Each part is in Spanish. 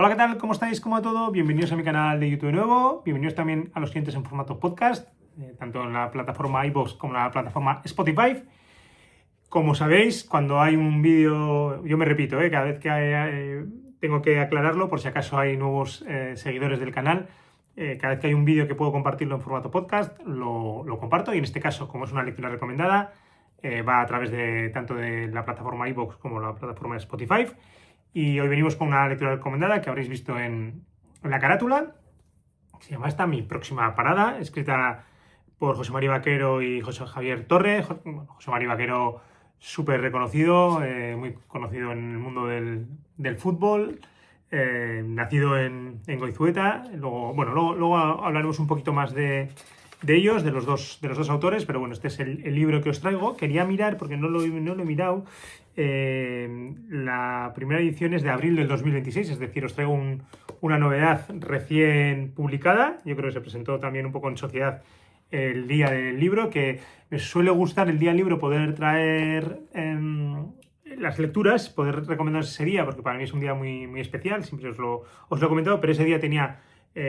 Hola, ¿qué tal? ¿Cómo estáis? ¿Cómo va todo? Bienvenidos a mi canal de YouTube de nuevo. Bienvenidos también a los clientes en formato podcast, tanto en la plataforma iVoox como en la plataforma Spotify. Como sabéis, cuando hay un vídeo, yo me repito, cada vez que tengo que aclararlo por si acaso hay nuevos seguidores del canal. Cada vez que hay un vídeo que puedo compartirlo en formato podcast, lo comparto, y en este caso, como es una lectura recomendada, va a través de tanto de la plataforma iVoox como la plataforma Spotify. Y hoy venimos con una lectura recomendada que habréis visto en la carátula. Se llama esta Mi próxima parada, escrita por José María Vaquero y José Javier Torre. José María Vaquero, súper reconocido, muy conocido en el mundo del fútbol, nacido en Goizueta. Luego hablaremos un poquito más de ellos, de los dos autores, pero bueno, este es el libro que os traigo. Quería mirar, porque no lo he mirado, la primera edición es de abril del 2026, es decir, os traigo una novedad recién publicada. Yo creo que se presentó también un poco en sociedad el día del libro, que me suele gustar el día del libro poder traer las lecturas, poder recomendaros ese día, porque para mí es un día muy, muy especial, siempre os lo he comentado, pero ese día tenía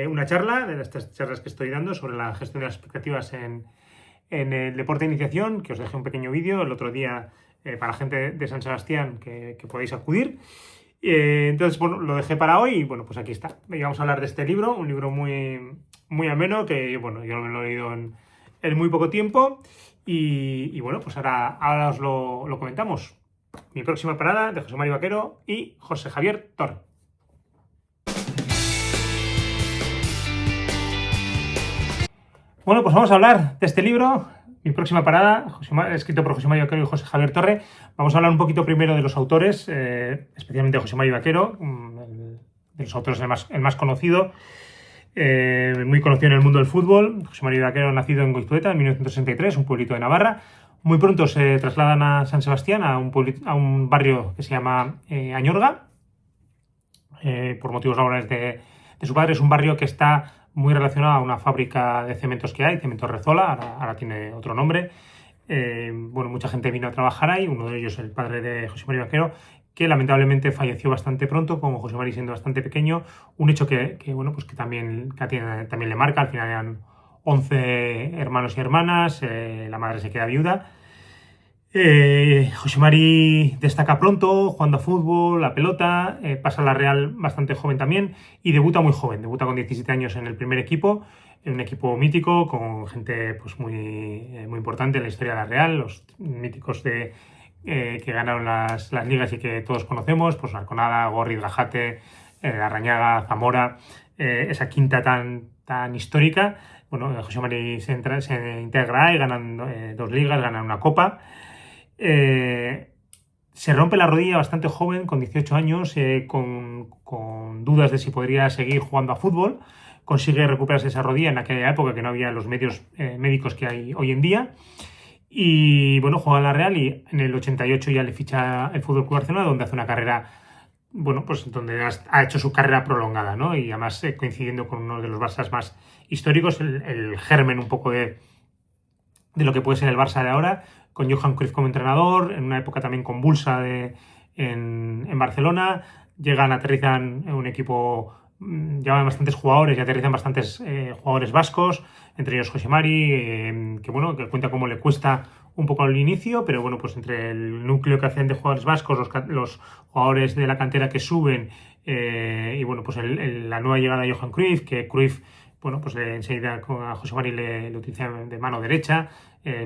una charla, de estas charlas que estoy dando, sobre la gestión de las expectativas en el deporte de iniciación, que os dejé un pequeño vídeo el otro día para la gente de San Sebastián que podéis acudir. Entonces, bueno, lo dejé para hoy y bueno, pues aquí está. Y vamos a hablar de este libro, un libro muy, muy ameno que, bueno, yo me lo he leído en muy poco tiempo y bueno, pues ahora os lo comentamos. Mi próxima parada, de José María Vaquero y José Javier Torre. Bueno, pues vamos a hablar de este libro, Mi próxima parada, escrito por José María Vaquero y José Javier Torre. Vamos a hablar un poquito primero de los autores, especialmente de José María Vaquero, de los autores el más conocido, muy conocido en el mundo del fútbol. José María Vaquero, nacido en Goizueta en 1963, un pueblito de Navarra. Muy pronto se trasladan a San Sebastián, a un barrio que se llama Añorga, por motivos laborales de su padre. Es un barrio que está muy relacionado a una fábrica de cementos que hay, Cementos Rezola, ahora tiene otro nombre. Mucha gente vino a trabajar ahí, uno de ellos el padre de José María Vaquero, que lamentablemente falleció bastante pronto, como José María siendo bastante pequeño, un hecho que también le marca. Al final eran 11 hermanos y hermanas, la madre se queda viuda. José María destaca pronto jugando a fútbol, a pelota, pasa a la Real bastante joven también y debuta muy joven, debuta con 17 años en el primer equipo, en un equipo mítico con gente pues muy importante en la historia de la Real, los míticos que ganaron las ligas y que todos conocemos, pues Arconada, Gorri, Gajate, Larrañaga, Zamora, esa quinta tan histórica. Bueno, José María se integra ahí, ganan 2 ligas, ganan una copa. Se rompe la rodilla bastante joven, con 18 años, con dudas de si podría seguir jugando a fútbol. Consigue recuperarse esa rodilla en aquella época que no había los medios médicos que hay hoy en día. Y bueno, juega en la Real y en el 88 ya le ficha el Fútbol Club Barcelona, donde hace una carrera, pues donde ha hecho su carrera prolongada, ¿no? Y además coincidiendo con uno de los Barças más históricos, el germen un poco de lo que puede ser el Barça de ahora, con Johan Cruyff como entrenador, en una época también convulsa en Barcelona. Aterrizan en un equipo, llevan bastantes jugadores y aterrizan bastantes jugadores vascos, entre ellos José Mari, que cuenta cómo le cuesta un poco al inicio, pero bueno, pues entre el núcleo que hacen de jugadores vascos, los jugadores de la cantera que suben, la nueva llegada de Johan Cruyff, que Cruyff, enseguida a José Mari le utiliza de mano derecha,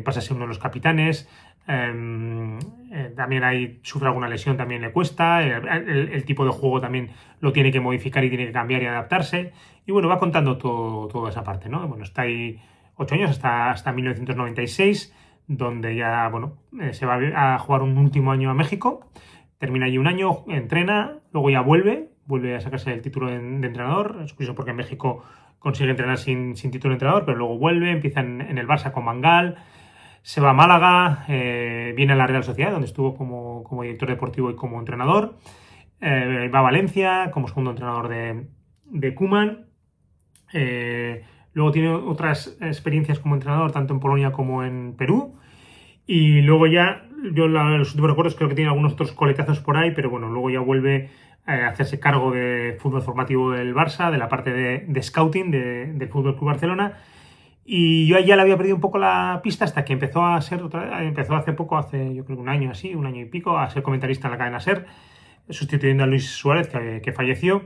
pasa a ser uno de los capitanes. También sufre alguna lesión, también le cuesta. El tipo de juego también lo tiene que modificar y tiene que cambiar y adaptarse. Y bueno, va contando toda esa parte, ¿no? Bueno, está ahí 8 años, hasta 1996, donde ya, se va a jugar un último año a México. Termina allí un año, entrena, luego ya vuelve a sacarse el título de entrenador. Es curioso porque en México consigue entrenar sin título de entrenador, pero luego vuelve, empieza en el Barça con Van Gaal, se va a Málaga, viene a la Real Sociedad, donde estuvo como director deportivo y como entrenador, va a Valencia como segundo entrenador de Koeman, luego tiene otras experiencias como entrenador tanto en Polonia como en Perú, y luego ya, yo los últimos recuerdos creo que tiene algunos otros coletazos por ahí, pero bueno, luego ya vuelve hacerse cargo de fútbol formativo del Barça, de la parte de scouting del Fútbol Club Barcelona. Y yo ya le había perdido un poco la pista hasta que empezó hace poco, hace yo creo que un año así, un año y pico, a ser comentarista en la cadena SER, sustituyendo a Luis Suárez, que falleció.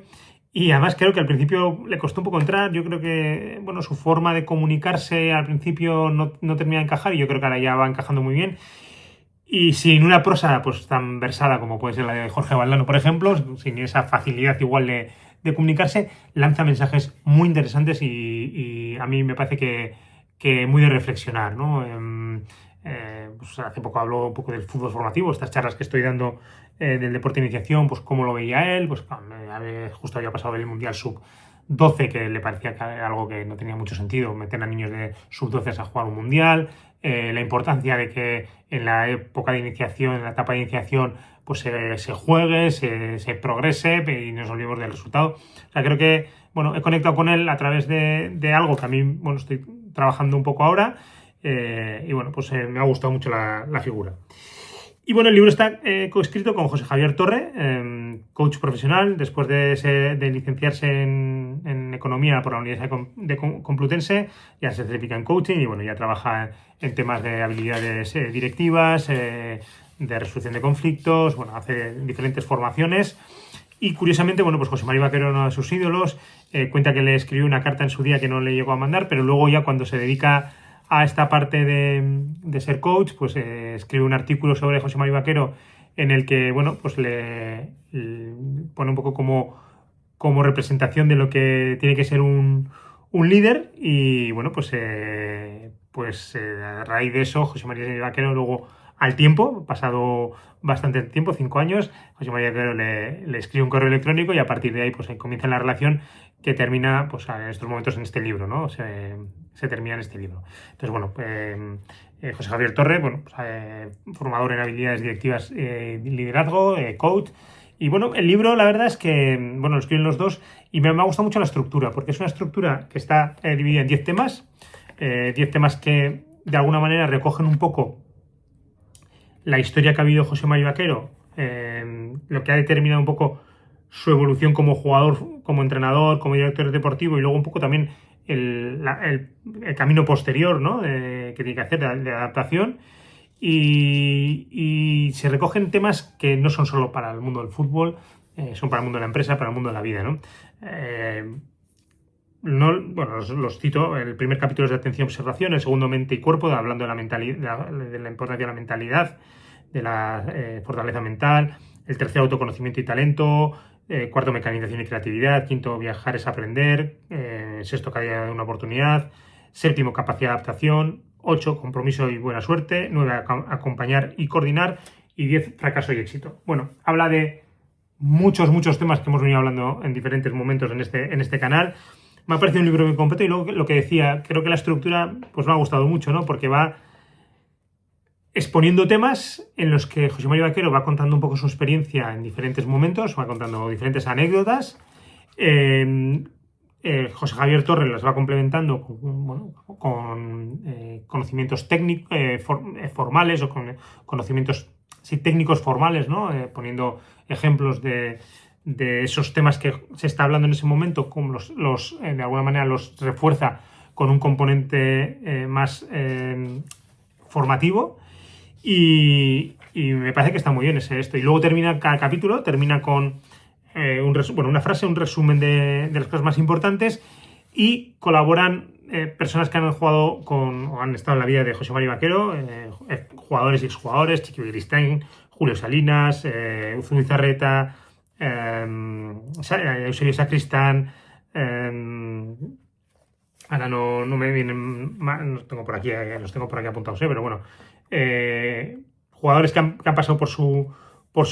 Y además creo que al principio le costó un poco entrar. Yo creo que bueno, su forma de comunicarse al principio no termina de encajar, y yo creo que ahora ya va encajando muy bien. Y sin una prosa pues tan versada como puede ser la de Jorge Valdano, por ejemplo, sin esa facilidad igual de comunicarse, lanza mensajes muy interesantes y a mí me parece que muy de reflexionar, ¿no? Pues hace poco habló un poco del fútbol formativo, estas charlas que estoy dando del deporte de iniciación, pues cómo lo veía él, pues justo había pasado el Mundial Sub-12, que le parecía que era algo que no tenía mucho sentido, meter a niños de Sub-12 a jugar un Mundial, la importancia de que en la época de iniciación, en la etapa de iniciación, pues se juegue, se progrese y nos olvidemos del resultado. O sea, creo que, bueno, he conectado con él a través de algo que a mí, bueno, estoy trabajando un poco ahora, y bueno, pues me ha gustado mucho la figura. Y bueno, el libro está coescrito con José Javier Torre, coach profesional, después de licenciarse en Economía por la Universidad Complutense, ya se certifica en coaching y bueno, ya trabaja en temas de habilidades directivas, de resolución de conflictos, bueno, hace diferentes formaciones. Y curiosamente, bueno, pues José María Vaquero, uno de sus ídolos, cuenta que le escribió una carta en su día que no le llegó a mandar, pero luego ya cuando se dedica a esta parte de ser coach, pues escribe un artículo sobre José María Vaquero en el que, bueno, pues le pone un poco como representación de lo que tiene que ser un líder. Y bueno, pues a raíz de eso, José María Vaquero luego, al tiempo, pasado bastante tiempo, 5 años, José María Vaquero le escribe un correo electrónico y a partir de ahí pues comienza la relación que termina pues en estos momentos en este libro, ¿no? Se termina en este libro. Entonces, bueno, José Javier Torre, bueno, pues, formador en habilidades directivas, liderazgo, coach. Y bueno, el libro, la verdad es que, bueno, lo escriben los dos y me ha gustado mucho la estructura, porque es una estructura que está dividida en 10 temas, 10 temas que de alguna manera recogen un poco la historia que ha habido José María Vaquero, lo que ha determinado un poco su evolución como jugador, como entrenador, como director deportivo, y luego un poco también el camino posterior, ¿no? Que tiene que hacer de adaptación. Y se recogen temas que no son solo para el mundo del fútbol, son para el mundo de la empresa, para el mundo de la vida, ¿no? Bueno, los cito. El primer capítulo es de atención y observación, el segundo mente y cuerpo, hablando de la mentalidad, de la importancia de la mentalidad, de la fortaleza mental. El tercero, autoconocimiento y talento. Cuarto, mecanización y creatividad. Quinto, viajar es aprender. Sexto, cada día una oportunidad. Séptimo, capacidad de adaptación. 8, compromiso y buena suerte. 9, acompañar y coordinar. Y 10, fracaso y éxito. Bueno, habla de muchos temas que hemos venido hablando en diferentes momentos en este canal. Me ha parecido un libro muy completo y luego lo que decía, creo que la estructura pues me ha gustado mucho, ¿no? Porque va exponiendo temas en los que José María Vaquero va contando un poco su experiencia en diferentes momentos, va contando diferentes anécdotas. José Javier Torres las va complementando con conocimientos técnicos formales o con conocimientos técnicos formales, ¿no? Poniendo ejemplos de esos temas que se está hablando en ese momento, como de alguna manera los refuerza con un componente más formativo. Y me parece que está muy bien esto. Y luego cada capítulo termina con una frase, un resumen de las cosas más importantes, y colaboran personas que han jugado o han estado en la vida de José María Vaquero, jugadores y exjugadores, Chiqui Beristain, Julio Salinas, Uzun Izarreta, Eusebio Sacristán, ahora no me vienen, los tengo por aquí apuntados, pero bueno, jugadores que han pasado por su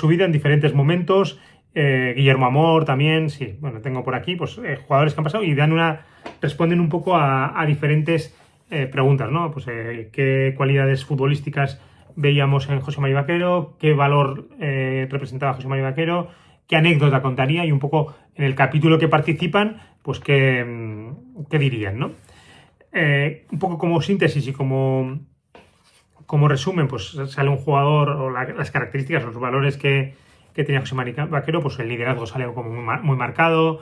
vida en diferentes momentos. Guillermo Amor también, sí, bueno, tengo por aquí pues jugadores que han pasado y responden un poco a diferentes preguntas, ¿no? Pues qué cualidades futbolísticas veíamos en José María Vaquero, qué valor representaba José María Vaquero, qué anécdota contaría, y un poco en el capítulo que participan, pues qué dirían, ¿no? Un poco como síntesis y como resumen, pues sale un jugador o las características, los valores que que tenía José María Vaquero, pues el liderazgo sale como muy marcado,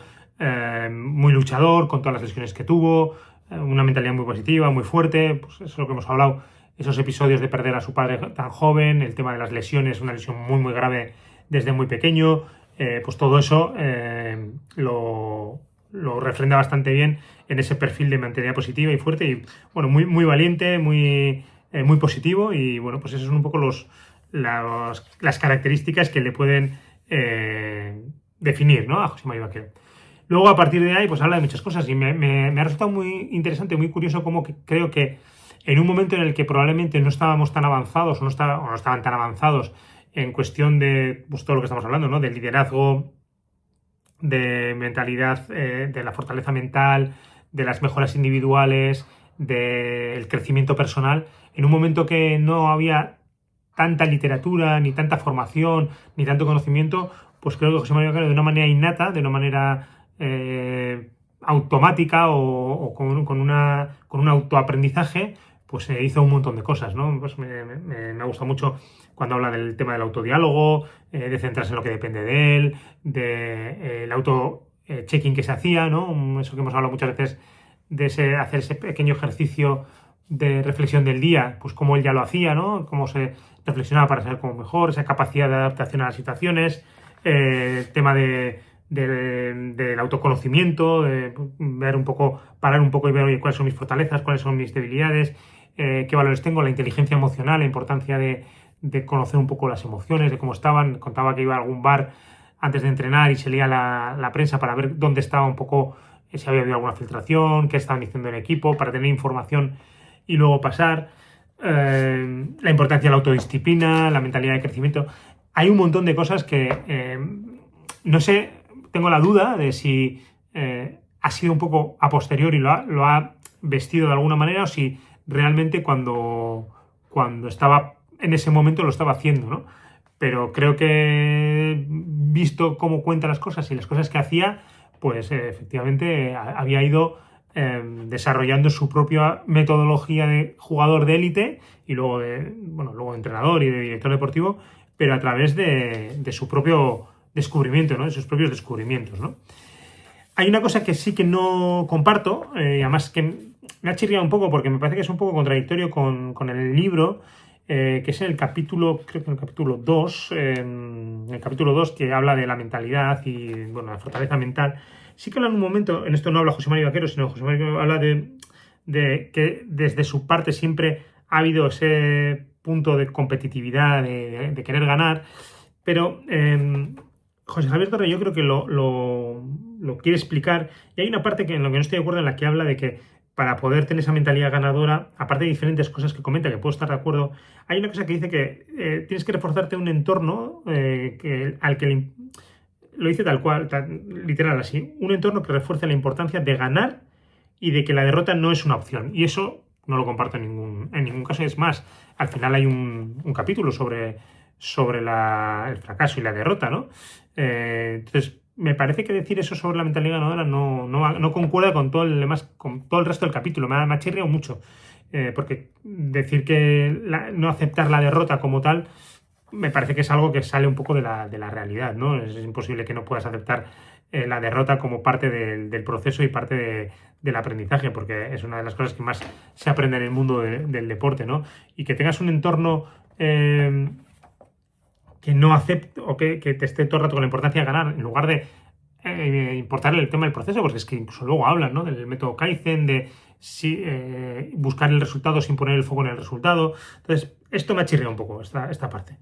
muy luchador con todas las lesiones que tuvo, una mentalidad muy positiva, muy fuerte, pues eso es lo que hemos hablado, esos episodios de perder a su padre tan joven, el tema de las lesiones, una lesión muy grave desde muy pequeño, pues todo eso lo refrenda bastante bien en ese perfil de mentalidad positiva y fuerte y, bueno, muy valiente, muy positivo y, bueno, pues esas son un poco las características que le pueden definir, ¿no?, a José María Vaquero. Luego, a partir de ahí, pues habla de muchas cosas y me ha resultado muy interesante, muy curioso cómo creo que en un momento en el que probablemente no estábamos tan avanzados o no estaban tan avanzados en cuestión de pues, todo lo que estamos hablando, ¿no?, del liderazgo, de mentalidad, de la fortaleza mental, de las mejoras individuales, del crecimiento personal, en un momento que no había tanta literatura, ni tanta formación, ni tanto conocimiento, pues creo que José María Vaquero, de una manera innata, de una manera automática o con un autoaprendizaje, pues hizo un montón de cosas, ¿no? Pues me ha gustado mucho cuando habla del tema del autodiálogo, de centrarse en lo que depende de él, del auto-checking que se hacía, ¿no? Eso que hemos hablado muchas veces de hacer ese pequeño ejercicio de reflexión del día, pues como él ya lo hacía, ¿no? Cómo se reflexionaba para ser como mejor, esa capacidad de adaptación a las situaciones, el tema del autoconocimiento, de ver un poco, parar un poco y ver, oye, cuáles son mis fortalezas, cuáles son mis debilidades, qué valores tengo, la inteligencia emocional, la importancia de conocer un poco las emociones, de cómo estaban. Contaba que iba a algún bar antes de entrenar y se leía la prensa para ver dónde estaba un poco, si había habido alguna filtración, qué estaban diciendo en el equipo, para tener información y luego pasar. La importancia de la autodisciplina, la mentalidad de crecimiento. Hay un montón de cosas que no sé, tengo la duda de si ha sido un poco a posteriori, lo ha vestido de alguna manera o si realmente cuando estaba en ese momento lo estaba haciendo, ¿no? Pero creo que, visto cómo cuenta las cosas y las cosas que hacía, pues efectivamente había ido desarrollando su propia metodología de jugador de élite y luego luego de entrenador y de director deportivo, pero a través de su propio descubrimiento, ¿no?, de sus propios descubrimientos, ¿no? Hay una cosa que sí que no comparto, y además que me ha chirriado un poco porque me parece que es un poco contradictorio con el libro, que es en el capítulo, creo que en el capítulo 2, que habla de la mentalidad y, bueno, la fortaleza mental. Sí que habla en un momento, en esto no habla José María Vaquero, sino José María Vaquero habla de que desde su parte siempre ha habido ese punto de competitividad, de querer ganar, pero José Javier Torre yo creo que lo quiere explicar, y hay una parte en la que no estoy de acuerdo, en la que habla de que para poder tener esa mentalidad ganadora, aparte de diferentes cosas que comenta, que puedo estar de acuerdo, hay una cosa que dice que tienes que reforzarte un entorno lo dice tal cual, literal así, un entorno que refuerce la importancia de ganar y de que la derrota no es una opción. Y eso no lo comparto en ningún caso. Es más, al final hay un capítulo sobre el fracaso y la derrota, ¿no? Entonces, me parece que decir eso sobre la mentalidad ganadora no concuerda con todo el resto del capítulo. Me ha chirriado mucho. Porque decir que no aceptar la derrota como tal, me parece que es algo que sale un poco de la realidad, ¿no? Es imposible que no puedas aceptar la derrota como parte del proceso y parte del aprendizaje, porque es una de las cosas que más se aprende en el mundo del deporte, ¿no? Y que tengas un entorno que no acepte o que te esté todo el rato con la importancia de ganar, en lugar de importarle el tema del proceso, porque es que incluso luego hablan, ¿no?, del método Kaizen, de buscar el resultado sin poner el foco en el resultado. Entonces, esto me ha chirriado un poco, esta parte.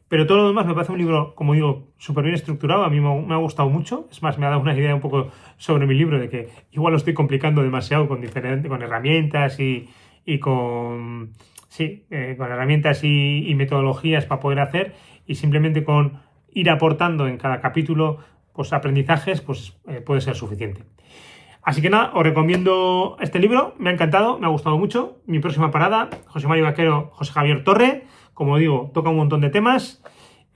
Pero todo lo demás me parece un libro, como digo, súper bien estructurado. A mí me ha gustado mucho. Es más, me ha dado una idea un poco sobre mi libro, de que igual lo estoy complicando demasiado con herramientas con herramientas y metodologías para poder hacer, y simplemente con ir aportando en cada capítulo pues aprendizajes, pues puede ser suficiente. Así que nada, os recomiendo este libro, me ha encantado, me ha gustado mucho. Mi próxima parada, José María Vaquero, José Javier Torre. Como digo, toca un montón de temas.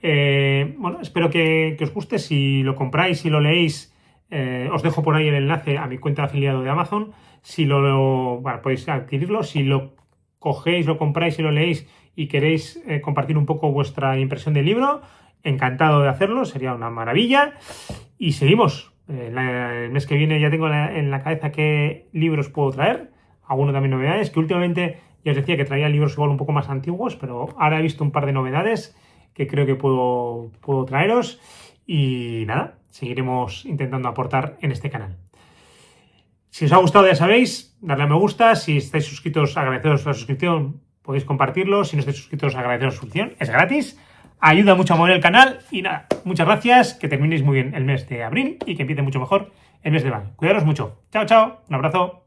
Espero que os guste. Si lo compráis, si lo leéis, os dejo por ahí el enlace a mi cuenta de afiliado de Amazon. Podéis adquirirlo. Si lo cogéis, lo compráis y lo leéis y queréis compartir un poco vuestra impresión del libro, encantado de hacerlo, sería una maravilla. Y seguimos. El mes que viene ya tengo en la cabeza qué libros puedo traer. Algunos también novedades, que últimamente ya os decía que traía libros igual un poco más antiguos, pero ahora he visto un par de novedades que creo que puedo traeros. Y nada, seguiremos intentando aportar en este canal. Si os ha gustado, ya sabéis, darle a me gusta. Si estáis suscritos, agradeceros la suscripción, podéis compartirlo. Si no estáis suscritos, agradeceros la suscripción. Es gratis. Ayuda mucho a mover el canal. Y nada, muchas gracias. Que terminéis muy bien el mes de abril y que empiece mucho mejor el mes de mayo. Cuidaros mucho. Chao, chao. Un abrazo.